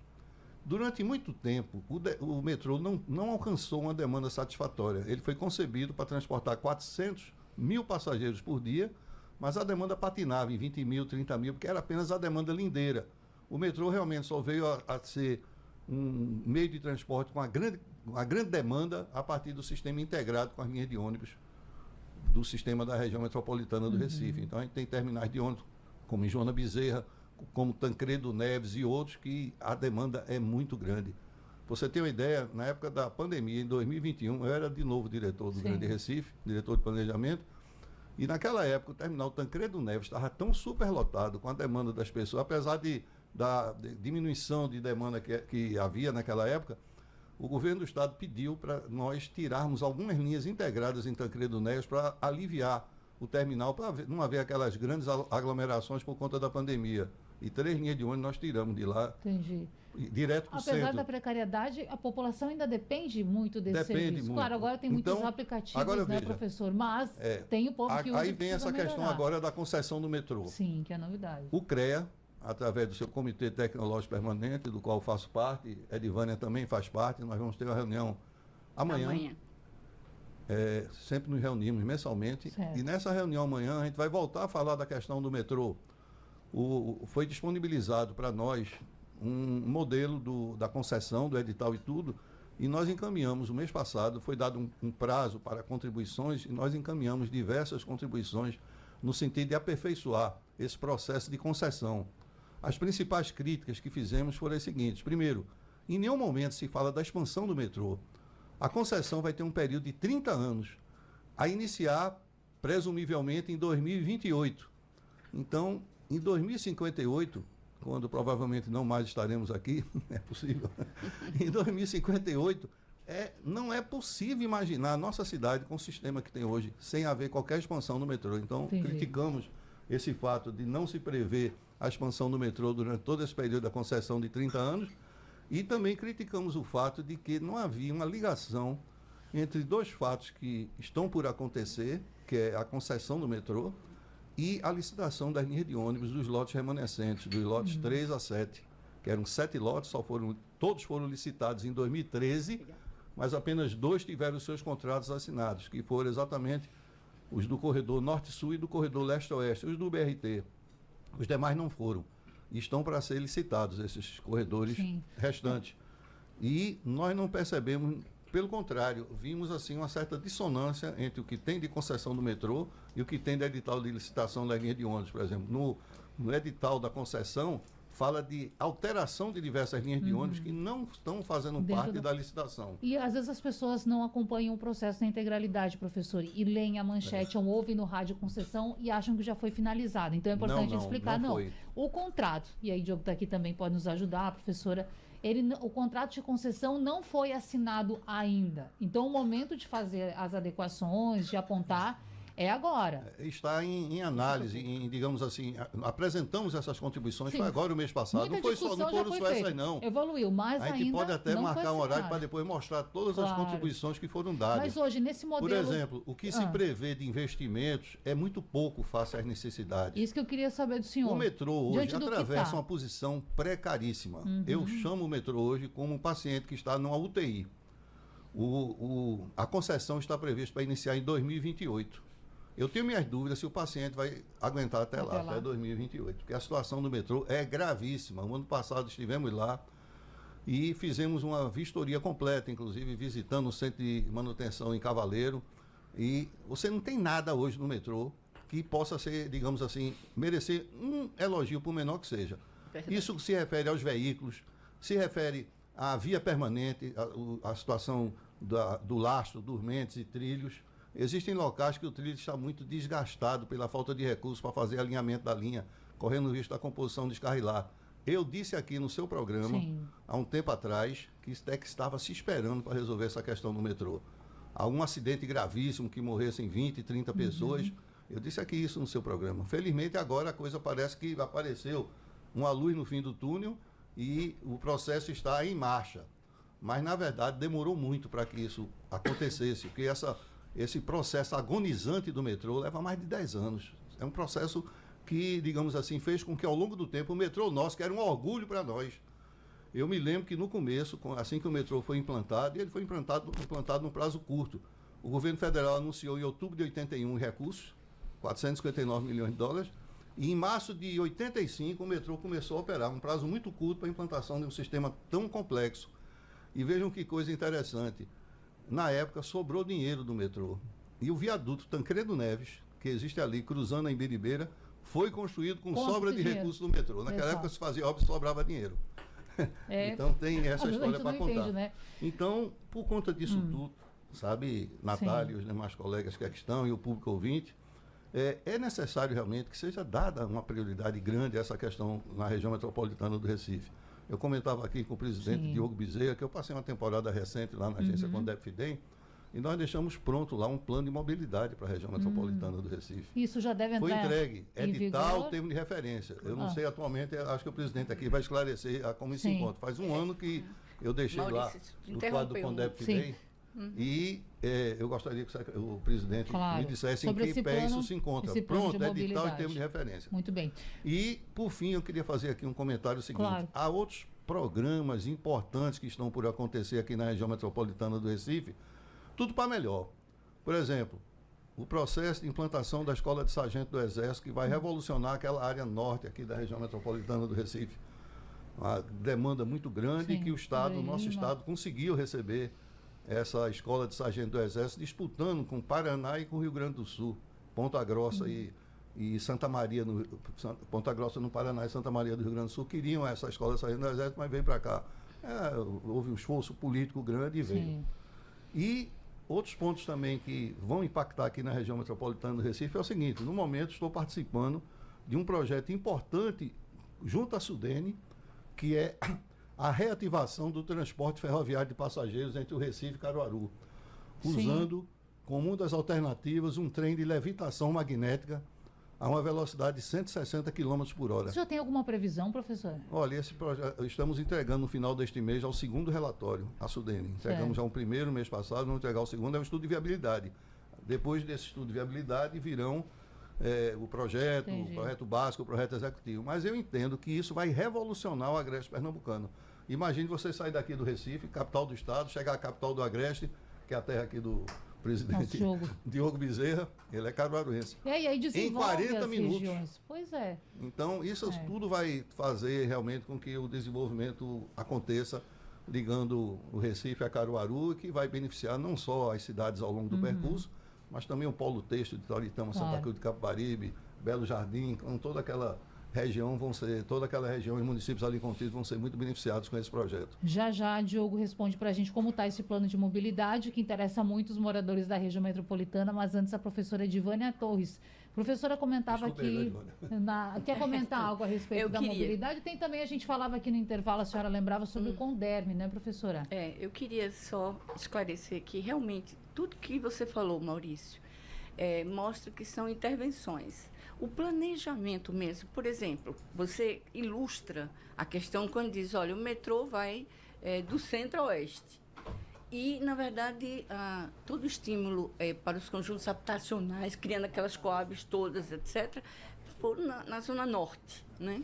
Durante muito tempo, o metrô não alcançou uma demanda satisfatória. Ele foi concebido para transportar 400 mil passageiros por dia, mas a demanda patinava em 20 mil, 30 mil, porque era apenas a demanda lindeira. O metrô realmente só veio a ser um meio de transporte com uma grande demanda a partir do sistema integrado com as linhas de ônibus do sistema da região metropolitana do Recife. Então, a gente tem terminais de ônibus, como em Joana Bezerra, como Tancredo Neves e outros, que a demanda é muito grande. Pra você ter uma ideia, na época da pandemia, em 2021, eu era de novo diretor do Grande Recife, diretor de planejamento, e naquela época o terminal Tancredo Neves estava tão superlotado com a demanda das pessoas, apesar da diminuição de demanda que havia naquela época, o governo do estado pediu para nós tirarmos algumas linhas integradas em Tancredo Neves para aliviar o terminal, para não haver aquelas grandes aglomerações por conta da pandemia. E 3 linhas de ônibus nós tiramos de lá. Entendi. Direto para o centro. Apesar da precariedade, a população ainda depende muito desse serviço. Muito. Claro, agora tem muitos então, aplicativos, agora, né, veja, professor? Mas tem o povo que usa. Aí vem essa questão agora da concessão do metrô. Sim, que é novidade. O CREA, através do seu Comitê Tecnológico Permanente, do qual eu faço parte, Edivânia também faz parte, nós vamos ter uma reunião amanhã. Sempre nos reunimos mensalmente. Certo. E nessa reunião amanhã a gente vai voltar a falar da questão do metrô. Foi disponibilizado para nós um modelo da concessão, do edital e tudo, e nós encaminhamos, o mês passado, foi dado um prazo para contribuições, e nós encaminhamos diversas contribuições no sentido de aperfeiçoar esse processo de concessão. As principais críticas que fizemos foram as seguintes. Primeiro, em nenhum momento se fala da expansão do metrô. A concessão vai ter um período de 30 anos, a iniciar, presumivelmente, em 2028. Então, em 2058, quando provavelmente não mais estaremos aqui, é possível, em 2058, não é possível imaginar a nossa cidade com o sistema que tem hoje, sem haver qualquer expansão do metrô. Então, criticamos esse fato de não se prever a expansão do metrô durante todo esse período da concessão de 30 anos, e também criticamos o fato de que não havia uma ligação entre 2 fatos que estão por acontecer, que é a concessão do metrô e a licitação das linhas de ônibus dos lotes remanescentes, dos lotes 3 a 7, que eram 7 lotes, todos foram licitados em 2013, mas apenas 2 tiveram os seus contratos assinados, que foram exatamente os do corredor Norte-Sul e do corredor Leste-Oeste, os do BRT. Os demais não foram. E estão para ser licitados esses corredores restantes. E nós não percebemos, pelo contrário, vimos assim uma certa dissonância entre o que tem de concessão do metrô e o que tem de edital de licitação da linha de ônibus, por exemplo. No edital da concessão, fala de alteração de diversas linhas de ônibus que não estão fazendo parte da licitação. E às vezes as pessoas não acompanham o processo na integralidade, professor, e leem a manchete ou ouvem no rádio concessão e acham que já foi finalizado. Então é importante explicar, não. O contrato, e aí o Diogo está aqui também, pode nos ajudar, professora, o contrato de concessão não foi assinado ainda. Então o momento de fazer as adequações, de apontar, é agora. Está em análise, digamos assim, apresentamos essas contribuições, foi agora o mês passado, não foram só essas não. Evoluiu, mas ainda a gente pode até marcar um horário para depois mostrar todas as contribuições que foram dadas. Mas hoje, nesse modelo... Por exemplo, o que se prevê de investimentos é muito pouco face às necessidades. Isso que eu queria saber do senhor. O metrô hoje atravessa uma posição precaríssima. Eu chamo o metrô hoje como um paciente que está numa UTI. A concessão está prevista para iniciar em 2028. Eu tenho minhas dúvidas se o paciente vai aguentar até 2028, porque a situação do metrô é gravíssima. O ano passado estivemos lá e fizemos uma vistoria completa, inclusive visitando o centro de manutenção em Cavaleiro, e você não tem nada hoje no metrô que possa ser, digamos assim, merecer um elogio, por menor que seja. Verdade. Isso se refere aos veículos, se refere à via permanente, a situação do lastro, dormentes e trilhos. Existem locais que o trilho está muito desgastado pela falta de recursos para fazer alinhamento da linha, correndo o risco da composição descarrilar. Eu disse aqui no seu programa, há um tempo atrás, que estava se esperando para resolver essa questão do metrô. Algum acidente gravíssimo que morressem 20, 30 pessoas. Eu disse aqui isso no seu programa. Felizmente agora a coisa parece que apareceu uma luz no fim do túnel e o processo está em marcha. Mas na verdade demorou muito para que isso acontecesse, porque esse processo agonizante do metrô leva mais de 10 anos. É um processo que, digamos assim, fez com que ao longo do tempo o metrô nosso, que era um orgulho para nós. Eu me lembro que no começo, assim que o metrô foi implantado, e ele foi implantado num prazo curto. O governo federal anunciou em outubro de 81 recursos, 459 milhões de dólares, e em março de 85 o metrô começou a operar, um prazo muito curto para a implantação de um sistema tão complexo. E vejam que coisa interessante. Na época, sobrou dinheiro do metrô. E o viaduto Tancredo Neves, que existe ali, cruzando a Embiribeira, foi construído com sobra de recursos do metrô. Naquela época, se fazia obra e sobrava dinheiro. Então, tem essa história para contar. Entende, né? Então, por conta disso tudo, sabe, Natália e os demais colegas que aqui estão e o público ouvinte, é necessário realmente que seja dada uma prioridade grande a essa questão na região metropolitana do Recife. Eu comentava aqui com o presidente Sim. Diogo Bezerra, que eu passei uma temporada recente lá na agência Condep Fidem, e nós deixamos pronto lá um plano de mobilidade para a região metropolitana do Recife. Isso já deve Foi entrar entregue, em edital, vigor? termo de referência. Eu não sei atualmente, acho que o presidente aqui vai esclarecer como isso se encontra. Faz um ano que eu deixei Maurício, lá te no quadro do interrompeu. Condep Fidem, e eu gostaria que o presidente Claro. me dissesse em Sobre que esse pé plano- isso se encontra. esse plano de Pronto, edital e mobilidade. termo de referência. Muito bem. E, por fim, eu queria fazer aqui um comentário seguinte. Claro. Há outros programas importantes que estão por acontecer aqui na região metropolitana do Recife, tudo para melhor. Por exemplo, o processo de implantação da Escola de Sargento do Exército, que vai revolucionar aquela área norte aqui da região metropolitana do Recife. Uma demanda muito grande Sim, que o Estado, o nosso Lima. Estado, conseguiu receber essa Escola de Sargento do Exército, disputando com o Paraná e com o Rio Grande do Sul, Ponta Grossa e Santa Maria, Ponta Grossa no Paraná e Santa Maria do Rio Grande do Sul, queriam essa Escola de Sargento do Exército, mas veio para cá. Houve um esforço político grande e veio. Sim. E outros pontos também que vão impactar aqui na região metropolitana do Recife é o seguinte: no momento estou participando de um projeto importante junto à Sudene, que é a reativação do transporte ferroviário de passageiros entre o Recife e Caruaru, usando como uma das alternativas um trem de levitação magnética a uma velocidade de 160 km por hora. Você já tem alguma previsão, professor? Olha, esse projeto estamos entregando no final deste mês já o segundo relatório, a Sudene. Entregamos já o primeiro mês passado, vamos entregar o segundo, é um estudo de viabilidade. Depois desse estudo de viabilidade virão o projeto básico, o projeto executivo. Mas eu entendo que isso vai revolucionar o Agreste pernambucano. Imagine você sair daqui do Recife, capital do estado, chegar à capital do Agreste, que é a terra aqui do presidente Diogo Bezerra, ele é caruaruense. E aí desenvolve em 40 as minutos. regiões. Pois é. Então, isso tudo vai fazer realmente com que o desenvolvimento aconteça, ligando o Recife a Caruaru, que vai beneficiar não só as cidades ao longo do percurso, mas também o polo têxtil de Toritama, Santa Cruz de Capibaribe, Belo Jardim, com toda aquela região e municípios ali contidos vão ser muito beneficiados com esse projeto. Já, Diogo responde para a gente como está esse plano de mobilidade, que interessa muito os moradores da região metropolitana, mas antes a professora Edivânia Torres. A professora comentava aqui... Quer comentar algo a respeito da mobilidade? Tem também, a gente falava aqui no intervalo, a senhora lembrava sobre o Conderme, né, professora? Eu queria só esclarecer que realmente tudo que você falou, Maurício, mostra que são intervenções. O planejamento mesmo, por exemplo, você ilustra a questão quando diz, olha, o metrô vai do centro a oeste. E, na verdade, todo o estímulo para os conjuntos habitacionais, criando aquelas coabs todas, etc., foram na zona norte, né?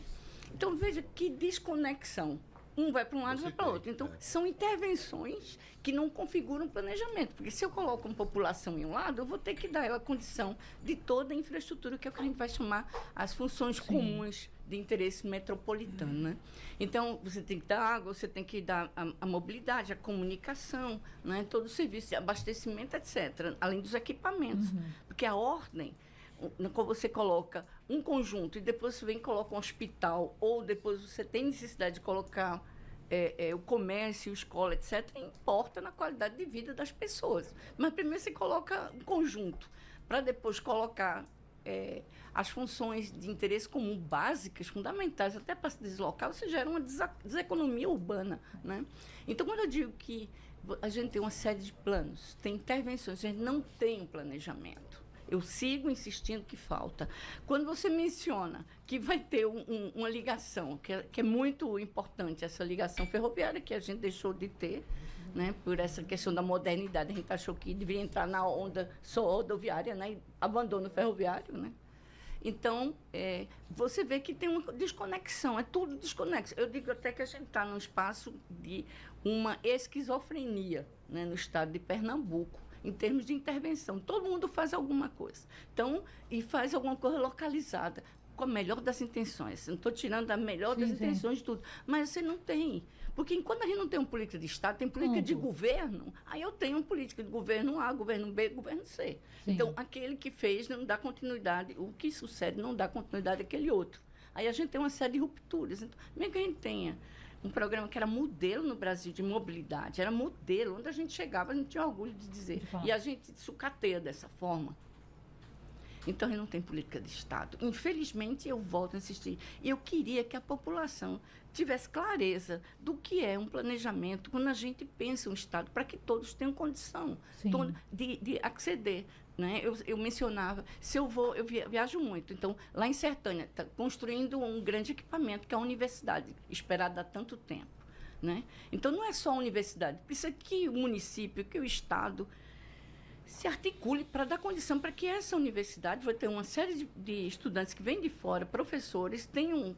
Então, veja que desconexão. Um vai para um lado e vai para o outro. Então, são intervenções que não configuram planejamento. Porque se eu coloco uma população em um lado, eu vou ter que dar ela a condição de toda a infraestrutura, que é o que a gente vai chamar as funções comuns de interesse metropolitano, né? Então, você tem que dar água, você tem que dar a mobilidade, a comunicação, né? Todo o serviço de abastecimento, etc., além dos equipamentos. Porque a ordem, quando você coloca um conjunto e depois você vem e coloca um hospital, ou depois você tem necessidade de colocar o comércio, escola, etc., importa na qualidade de vida das pessoas. Mas primeiro você coloca um conjunto, para depois colocar as funções de interesse comum básicas, fundamentais, até para se deslocar, você gera uma deseconomia urbana, né? Então, quando eu digo que a gente tem uma série de planos, tem intervenções, a gente não tem um planejamento. Eu sigo insistindo que falta. Quando você menciona que vai ter uma ligação, que é muito importante, essa ligação ferroviária, que a gente deixou de ter, né, por essa questão da modernidade, a gente achou que deveria entrar na onda só rodoviária, né, e abandono ferroviário, né? Então, você vê que tem uma desconexão, é tudo desconexo. Eu digo até que a gente está num espaço de uma esquizofrenia, né, no estado de Pernambuco, em termos de intervenção. Todo mundo faz alguma coisa. Então, e faz alguma coisa localizada, com a melhor das intenções. Não estou tirando a melhor das intenções de tudo. Mas você não tem. Porque enquanto a gente não tem uma política de Estado, tem política de governo, aí eu tenho uma política de governo A, governo B, governo C. Então, aquele que fez não dá continuidade, o que sucede não dá continuidade àquele outro. Aí a gente tem uma série de rupturas. Então, mesmo que a gente tenha um programa que era modelo no Brasil de mobilidade, era modelo, onde a gente chegava, a gente tinha orgulho de dizer. E a gente sucateia dessa forma. Então, a gente não tem política de Estado. Infelizmente, eu volto a insistir. Eu queria que a população tivesse clareza do que é um planejamento quando a gente pensa um Estado, para que todos tenham condição de acceder. Né? Eu mencionava, se eu vou, eu viajo muito, então lá em Sertânia está construindo um grande equipamento que é a universidade, esperada há tanto tempo. Né? Então não é só a universidade, precisa que o município, que o Estado se articule para dar condição para que essa universidade vai ter uma série de estudantes que vêm de fora, professores, tenham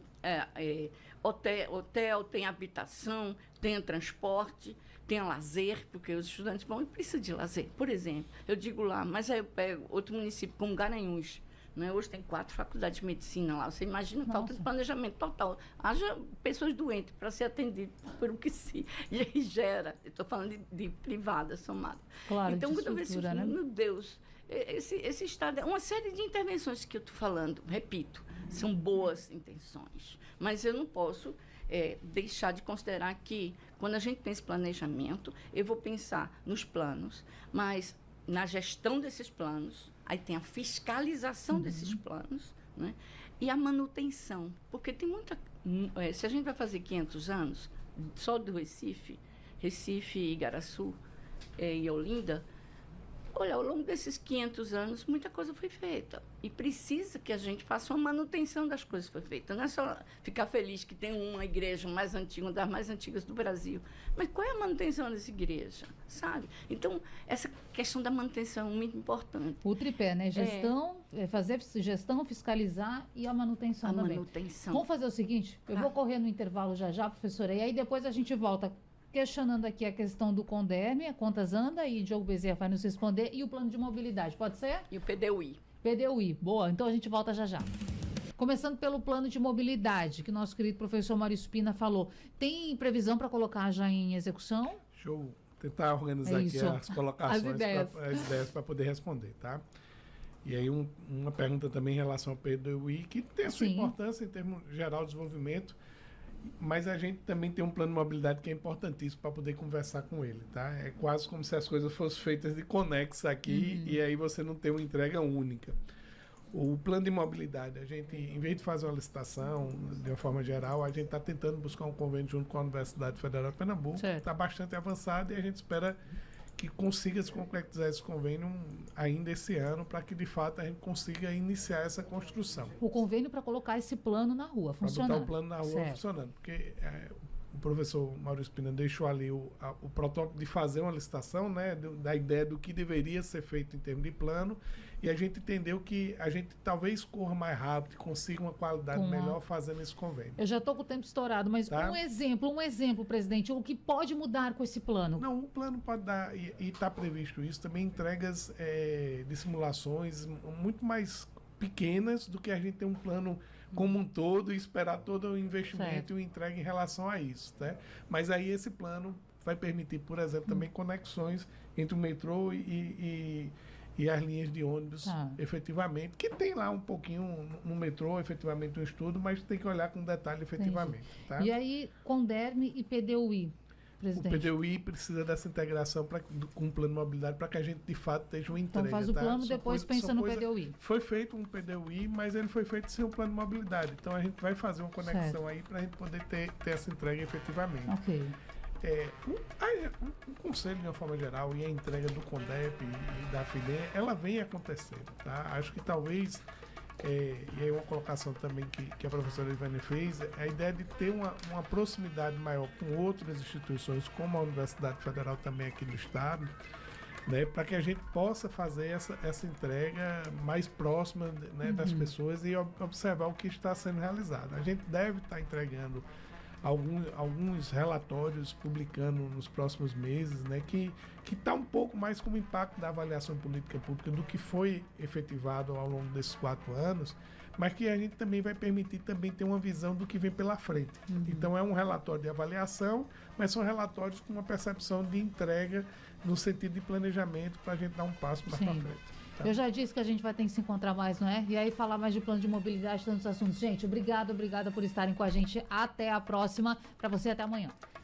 hotel, tem habitação, tem transporte, tem lazer, porque os estudantes vão e precisam de lazer. Por exemplo, eu digo lá, mas aí eu pego outro município como Garanhuns, né? Hoje tem 4 faculdades de medicina lá. Você imagina a falta de planejamento total. Haja pessoas doentes para ser atendidas por o que se e aí gera. Estou falando de privada somada. Claro, então, de quando eu vejo, né? meu Deus, esse Estado é uma série de intervenções que eu estou falando, repito, são boas intenções, mas eu não posso deixar de considerar que, quando a gente pensa em planejamento, eu vou pensar nos planos, mas na gestão desses planos, aí tem a fiscalização desses planos, né? E a manutenção, porque tem muita... se a gente vai fazer 500 anos, só do Recife, Igaraçu e Olinda, olha, ao longo desses 500 anos, muita coisa foi feita. E precisa que a gente faça uma manutenção das coisas que foi feita. Não é só ficar feliz que tem uma igreja mais antiga, uma das mais antigas do Brasil. Mas qual é a manutenção dessa igreja? Sabe? Então, essa questão da manutenção é muito importante. O tripé, né? Gestão, fazer gestão, fiscalizar e a manutenção também. Manutenção. Vamos fazer o seguinte, eu vou correr no intervalo já, professora, e aí depois a gente volta questionando aqui a questão do CONDERM, a contas anda, e Diogo Bezerra vai nos responder, e o plano de mobilidade, pode ser? E o PDUI. PDUI, boa, então a gente volta já. Começando pelo plano de mobilidade, que nosso querido professor Maurício Pina falou. Tem previsão para colocar já em execução? Deixa eu tentar organizar aqui as colocações, as ideias para poder responder, tá? E aí uma pergunta também em relação ao PDUI, que tem a sua importância em termos geral de desenvolvimento, mas a gente também tem um plano de mobilidade que é importantíssimo para poder conversar com ele, tá? É quase como se as coisas fossem feitas de conexa aqui e aí você não tem uma entrega única. O plano de mobilidade, a gente, em vez de fazer uma licitação, de uma forma geral, a gente está tentando buscar um convênio junto com a Universidade Federal de Pernambuco, está bastante avançado e a gente espera que consiga se concretizar esse convênio ainda esse ano, para que de fato a gente consiga iniciar essa construção. O convênio para colocar esse plano na rua, funcionando. Para botar o plano na rua funcionando, porque o professor Maurício Pina deixou ali o protótipo de fazer uma licitação, né, da ideia do que deveria ser feito em termos de plano, e a gente entendeu que a gente talvez corra mais rápido e consiga uma qualidade melhor fazendo esse convênio. Eu já estou com o tempo estourado, mas um exemplo, presidente, o que pode mudar com esse plano? Não, o plano pode dar, e está previsto isso, também entregas de simulações muito mais pequenas do que a gente tem um plano como um todo e esperar todo o investimento e o entrega em relação a isso, né? Mas aí esse plano vai permitir, por exemplo, também conexões entre o metrô e as linhas de ônibus, efetivamente, que tem lá um pouquinho no metrô, efetivamente, um estudo, mas tem que olhar com detalhe, efetivamente. Tá? E aí, CONDERM e PDUI, presidente? O PDUI precisa dessa integração com o plano de mobilidade para que a gente, de fato, esteja uma entrega. Então faz o plano, depois pensa no PDUI. Foi feito um PDUI, mas ele foi feito sem o plano de mobilidade. Então, a gente vai fazer uma conexão aí para a gente poder ter essa entrega efetivamente. Ok. O conselho, de uma forma geral, e a entrega do CONDEP e da FINEM, ela vem acontecendo, tá? Acho que talvez, e aí uma colocação também que a professora Ivane fez, a ideia de ter uma proximidade maior com outras instituições, como a Universidade Federal também aqui do Estado, né, para que a gente possa fazer essa entrega mais próxima, né, das pessoas e observar o que está sendo realizado. A gente deve estar entregando alguns relatórios, publicando nos próximos meses, né, que está um pouco mais como impacto da avaliação política pública do que foi efetivado ao longo desses 4 anos, mas que a gente também vai permitir também ter uma visão do que vem pela frente. Então é um relatório de avaliação, mas são relatórios com uma percepção de entrega no sentido de planejamento para a gente dar um passo mais para frente. Eu já disse que a gente vai ter que se encontrar mais, não é? E aí falar mais de plano de mobilidade, tantos assuntos. Gente, obrigada por estarem com a gente. Até a próxima. Para você, até amanhã.